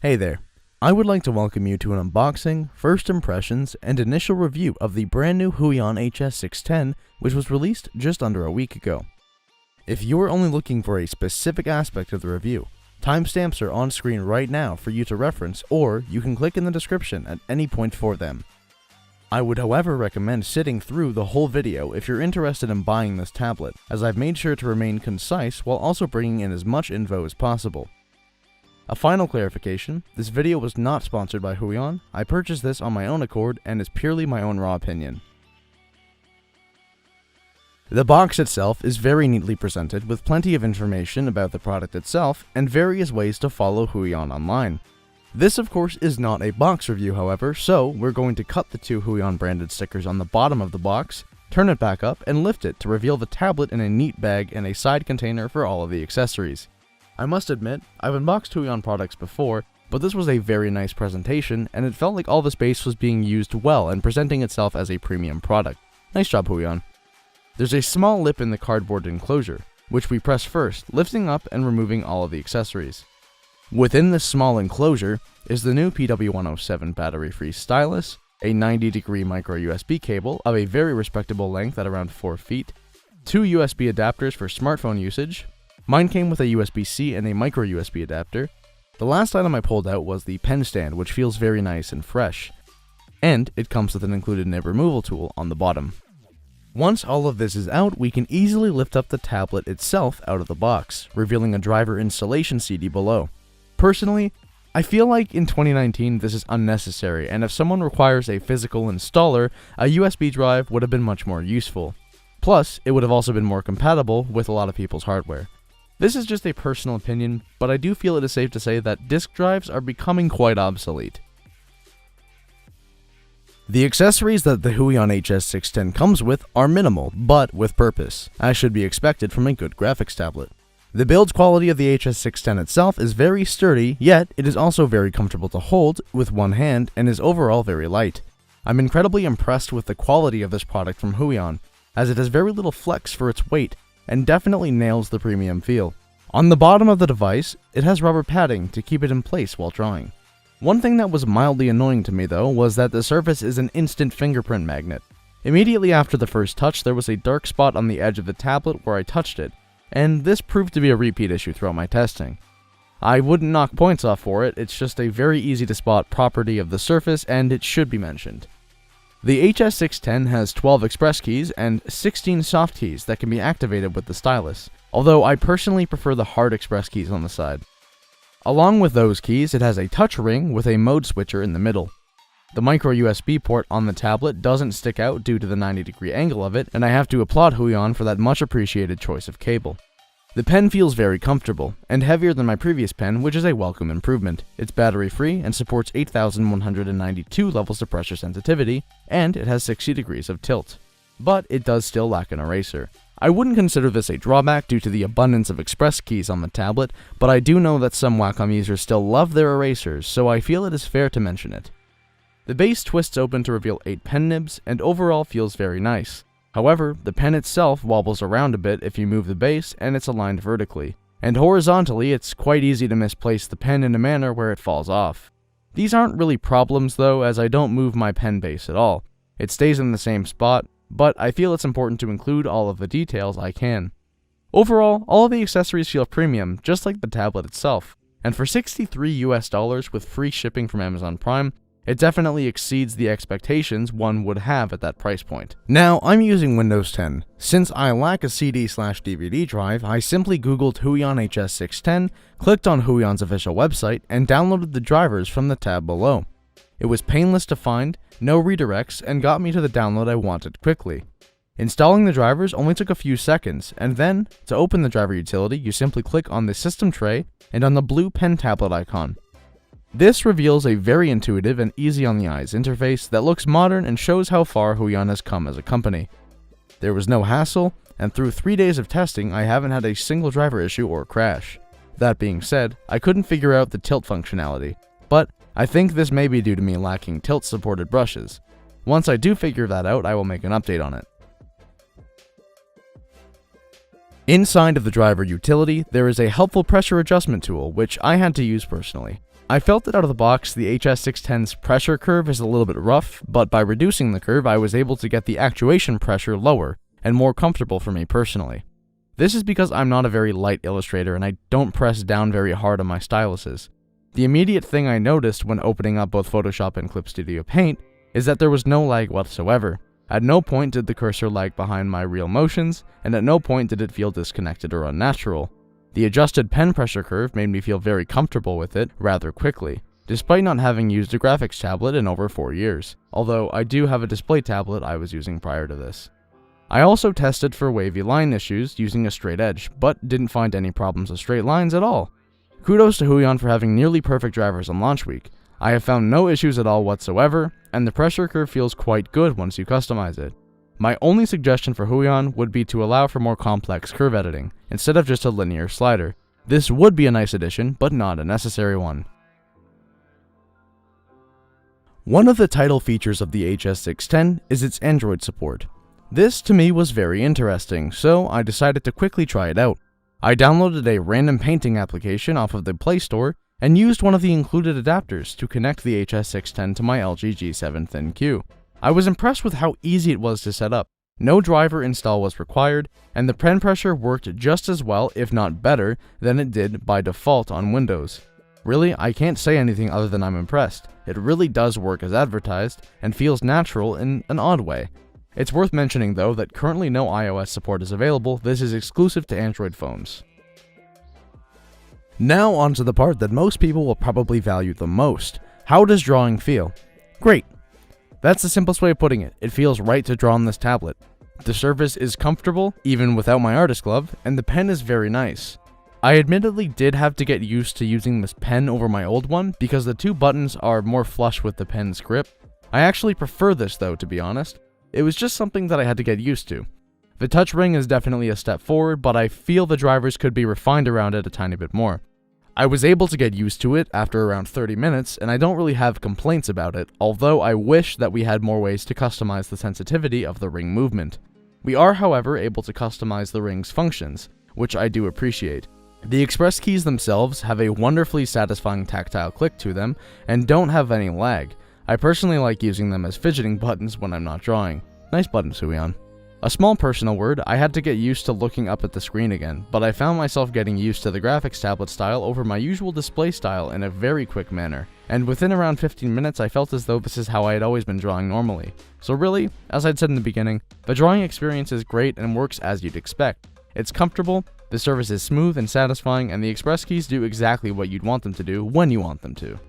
Hey there, I would like to welcome you to an unboxing, first impressions, and initial review of the brand new Huion HS610, which was released just under a week ago. If you are only looking for a specific aspect of the review, timestamps are on screen right now for you to reference, or you can click in the description at any point for them. I would however recommend sitting through the whole video if you're interested in buying this tablet, as I've made sure to remain concise while also bringing in as much info as possible. A final clarification, this video was not sponsored by Huion. I purchased this on my own accord and is purely my own raw opinion. The box itself is very neatly presented with plenty of information about the product itself and various ways to follow Huion online. This of course is not a box review however, so we're going to cut the two Huion branded stickers on the bottom of the box, turn it back up, and lift it to reveal the tablet in a neat bag and a side container for all of the accessories. I must admit, I've unboxed Huion products before, but this was a very nice presentation and it felt like all the space was being used well and presenting itself as a premium product. Nice job, Huion. There's a small lip in the cardboard enclosure, which we press first, lifting up and removing all of the accessories. Within this small enclosure is the new PW107 battery-free stylus, a 90-degree micro USB cable of a very respectable length at around 4 feet, 2 USB adapters for smartphone usage. Mine came with a USB-C and a micro USB adapter. The last item I pulled out was the pen stand, which feels very nice and fresh, and it comes with an included nib removal tool on the bottom. Once all of this is out, we can easily lift up the tablet itself out of the box, revealing a driver installation CD below. Personally, I feel like in 2019 this is unnecessary, and if someone requires a physical installer, a USB drive would have been much more useful. Plus, it would have also been more compatible with a lot of people's hardware. This is just a personal opinion, but I do feel it is safe to say that disk drives are becoming quite obsolete. The accessories that the Huion HS610 comes with are minimal, but with purpose, as should be expected from a good graphics tablet. The build quality of the HS610 itself is very sturdy, yet it is also very comfortable to hold with one hand and is overall very light. I'm incredibly impressed with the quality of this product from Huion, as it has very little flex for its weight and definitely nails the premium feel. On the bottom of the device, it has rubber padding to keep it in place while drawing. One thing that was mildly annoying to me though was that the surface is an instant fingerprint magnet. Immediately after the first touch, there was a dark spot on the edge of the tablet where I touched it, and this proved to be a repeat issue throughout my testing. I wouldn't knock points off for it, it's just a very easy to spot property of the surface and it should be mentioned. The HS610 has 12 express keys and 16 soft keys that can be activated with the stylus, although I personally prefer the hard express keys on the side. Along with those keys, it has a touch ring with a mode switcher in the middle. The micro USB port on the tablet doesn't stick out due to the 90-degree angle of it, and I have to applaud Huion for that much appreciated choice of cable. The pen feels very comfortable, and heavier than my previous pen, which is a welcome improvement. It's battery-free and supports 8,192 levels of pressure sensitivity, and it has 60 degrees of tilt. But it does still lack an eraser. I wouldn't consider this a drawback due to the abundance of express keys on the tablet, but I do know that some Wacom users still love their erasers, so I feel it is fair to mention it. The base twists open to reveal 8 pen nibs, and overall feels very nice. However, the pen itself wobbles around a bit if you move the base, and it's aligned vertically. And horizontally, it's quite easy to misplace the pen in a manner where it falls off. These aren't really problems though, as I don't move my pen base at all. It stays in the same spot, but I feel it's important to include all of the details I can. Overall, all of the accessories feel premium, just like the tablet itself. And for $63 with free shipping from Amazon Prime, it definitely exceeds the expectations one would have at that price point. Now, I'm using Windows 10. Since I lack a CD/DVD drive, I simply googled Huion HS610, clicked on Huion's official website, and downloaded the drivers from the tab below. It was painless to find, no redirects, and got me to the download I wanted quickly. Installing the drivers only took a few seconds, and then, to open the driver utility, you simply click on the system tray and on the blue pen tablet icon. This reveals a very intuitive and easy on the eyes interface that looks modern and shows how far Huion has come as a company. There was no hassle, and through 3 days of testing, I haven't had a single driver issue or crash. That being said, I couldn't figure out the tilt functionality, but I think this may be due to me lacking tilt-supported brushes. Once I do figure that out, I will make an update on it. Inside of the driver utility, there is a helpful pressure adjustment tool, which I had to use personally. I felt that out of the box, the HS610's pressure curve is a little bit rough, but by reducing the curve, I was able to get the actuation pressure lower and more comfortable for me personally. This is because I'm not a very light illustrator and I don't press down very hard on my styluses. The immediate thing I noticed when opening up both Photoshop and Clip Studio Paint is that there was no lag whatsoever. At no point did the cursor lag behind my real motions, and at no point did it feel disconnected or unnatural. The adjusted pen pressure curve made me feel very comfortable with it rather quickly, despite not having used a graphics tablet in over 4 years, although I do have a display tablet I was using prior to this. I also tested for wavy line issues using a straight edge, but didn't find any problems with straight lines at all. Kudos to Huion for having nearly perfect drivers on launch week. I have found no issues at all whatsoever, and the pressure curve feels quite good once you customize it. My only suggestion for Huion would be to allow for more complex curve editing, instead of just a linear slider. This would be a nice addition, but not a necessary one. One of the title features of the HS610 is its Android support. This to me was very interesting, so I decided to quickly try it out. I downloaded a random painting application off of the Play Store and used one of the included adapters to connect the HS610 to my LG G7 ThinQ. I was impressed with how easy it was to set up. No driver install was required, and the pen pressure worked just as well, if not better, than it did by default on Windows. Really, I can't say anything other than I'm impressed. It really does work as advertised, and feels natural in an odd way. It's worth mentioning though that currently no iOS support is available. This is exclusive to Android phones. Now on to the part that most people will probably value the most. How does drawing feel? Great. That's the simplest way of putting it. It feels right to draw on this tablet. The surface is comfortable, even without my artist glove, and the pen is very nice. I admittedly did have to get used to using this pen over my old one because the two buttons are more flush with the pen's grip. I actually prefer this though, to be honest. It was just something that I had to get used to. The touch ring is definitely a step forward, but I feel the drivers could be refined around it a tiny bit more. I was able to get used to it after around 30 minutes, and I don't really have complaints about it, although I wish that we had more ways to customize the sensitivity of the ring movement. We are, however, able to customize the ring's functions, which I do appreciate. The express keys themselves have a wonderfully satisfying tactile click to them, and don't have any lag. I personally like using them as fidgeting buttons when I'm not drawing. Nice buttons, Huion. A small personal word, I had to get used to looking up at the screen again, but I found myself getting used to the graphics tablet style over my usual display style in a very quick manner, and within around 15 minutes I felt as though this is how I had always been drawing normally. So really, as I'd said in the beginning, the drawing experience is great and works as you'd expect. It's comfortable, the surface is smooth and satisfying, and the express keys do exactly what you'd want them to do when you want them to.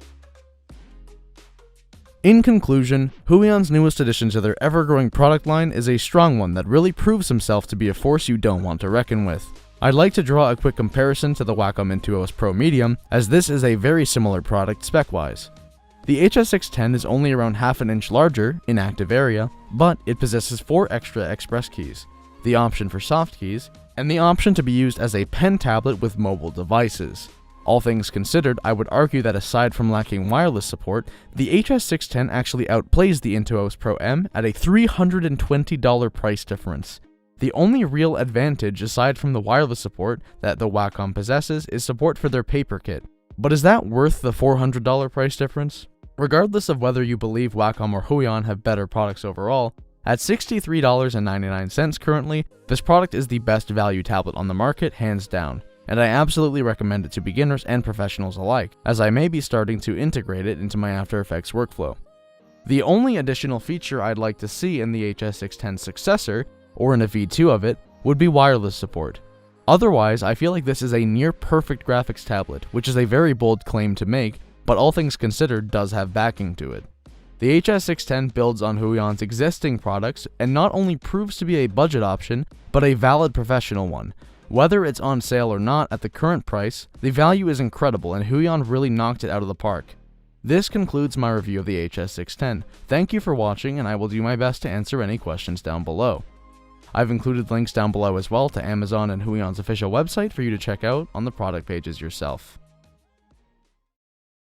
In conclusion, Huion's newest addition to their ever-growing product line is a strong one that really proves himself to be a force you don't want to reckon with. I'd like to draw a quick comparison to the Wacom Intuos Pro Medium, as this is a very similar product spec-wise. The HS610 is only around half an inch larger in active area, but it possesses 4 extra express keys, the option for soft keys, and the option to be used as a pen tablet with mobile devices. All things considered, I would argue that aside from lacking wireless support, the HS610 actually outplays the Intuos Pro M at a $320 price difference. The only real advantage aside from the wireless support that the Wacom possesses is support for their paper kit. But is that worth the $400 price difference? Regardless of whether you believe Wacom or Huion have better products overall, at $63.99 currently, this product is the best value tablet on the market hands down. And I absolutely recommend it to beginners and professionals alike, as I may be starting to integrate it into my After Effects workflow. The only additional feature I'd like to see in the HS610 successor, or in a V2 of it, would be wireless support. Otherwise, I feel like this is a near-perfect graphics tablet, which is a very bold claim to make, but all things considered does have backing to it. The HS610 builds on Huion's existing products and not only proves to be a budget option, but a valid professional one. Whether it's on sale or not at the current price, the value is incredible and Huion really knocked it out of the park. This concludes my review of the HS610. Thank you for watching, and I will do my best to answer any questions down below. I've included links down below as well to Amazon and Huion's official website for you to check out on the product pages yourself.